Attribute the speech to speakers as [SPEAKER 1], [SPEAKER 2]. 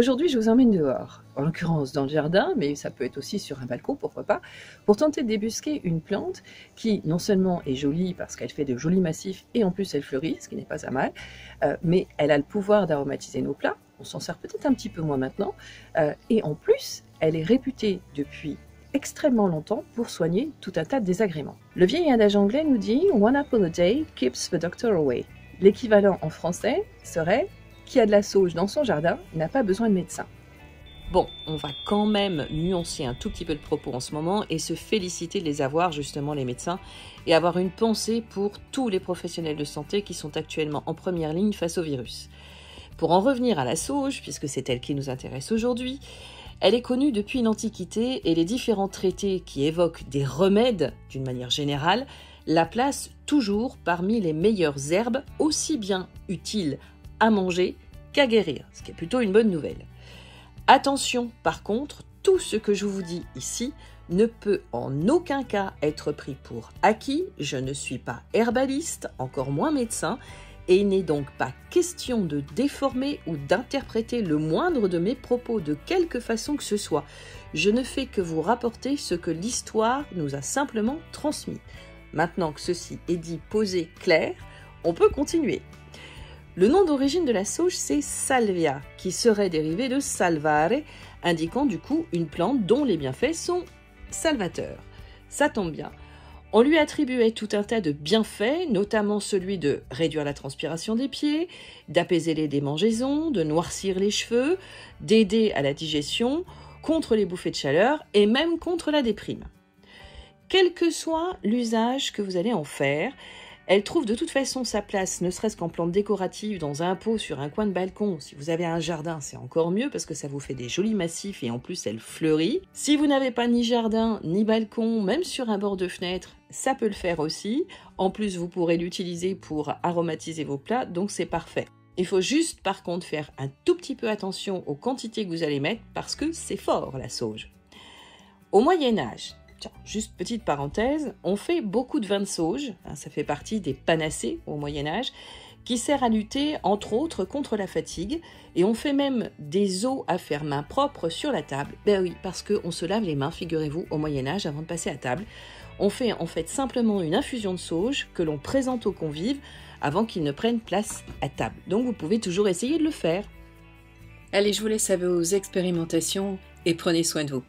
[SPEAKER 1] Aujourd'hui, je vous emmène dehors, en l'occurrence dans le jardin, mais ça peut être aussi sur un balcon, pourquoi pas, pour tenter de débusquer une plante qui non seulement est jolie parce qu'elle fait de jolis massifs et en plus elle fleurit, ce qui n'est pas à mal, mais elle a le pouvoir d'aromatiser nos plats, on s'en sert peut-être un petit peu moins maintenant, et en plus, elle est réputée depuis extrêmement longtemps pour soigner tout un tas de désagréments. Le vieil adage anglais nous dit « One apple a day keeps the doctor away ». L'équivalent en français serait « Qui a de la sauge dans son jardin n'a pas besoin de médecin ».
[SPEAKER 2] Bon, on va quand même nuancer un tout petit peu le propos en ce moment et se féliciter de les avoir, justement, les médecins, et avoir une pensée pour tous les professionnels de santé qui sont actuellement en première ligne face au virus. Pour en revenir à la sauge, puisque c'est elle qui nous intéresse aujourd'hui, elle est connue depuis l'Antiquité et les différents traités qui évoquent des remèdes, d'une manière générale, la placent toujours parmi les meilleures herbes, aussi bien utiles à manger qu'à guérir, ce qui est plutôt une bonne nouvelle. Attention, par contre, tout ce que je vous dis ici ne peut en aucun cas être pris pour acquis. Je ne suis pas herbaliste, encore moins médecin, et il n'est donc pas question de déformer ou d'interpréter le moindre de mes propos de quelque façon que ce soit. Je ne fais que vous rapporter ce que l'histoire nous a simplement transmis. Maintenant que ceci est dit, posé, clair, on peut continuer. Le nom d'origine de la sauge, c'est salvia, qui serait dérivé de salvare, indiquant du coup une plante dont les bienfaits sont salvateurs. Ça tombe bien. On lui attribuait tout un tas de bienfaits, notamment celui de réduire la transpiration des pieds, d'apaiser les démangeaisons, de noircir les cheveux, d'aider à la digestion, contre les bouffées de chaleur et même contre la déprime. Quel que soit l'usage que vous allez en faire, elle trouve de toute façon sa place, ne serait-ce qu'en plante décorative, dans un pot, sur un coin de balcon. Si vous avez un jardin, c'est encore mieux parce que ça vous fait des jolis massifs et en plus elle fleurit. Si vous n'avez pas ni jardin, ni balcon, même sur un bord de fenêtre, ça peut le faire aussi. En plus, vous pourrez l'utiliser pour aromatiser vos plats, donc c'est parfait. Il faut juste par contre faire un tout petit peu attention aux quantités que vous allez mettre parce que c'est fort la sauge. Au Moyen-Âge, juste petite parenthèse, on fait beaucoup de vin de sauge, ça fait partie des panacées au Moyen-Âge, qui sert à lutter entre autres contre la fatigue, et on fait même des eaux à faire main propre sur la table. Ben oui, parce qu'on se lave les mains, figurez-vous, au Moyen-Âge avant de passer à table. On fait en fait simplement une infusion de sauge que l'on présente aux convives avant qu'ils ne prennent place à table. Donc vous pouvez toujours essayer de le faire.
[SPEAKER 1] Allez, je vous laisse à vos expérimentations et prenez soin de vous.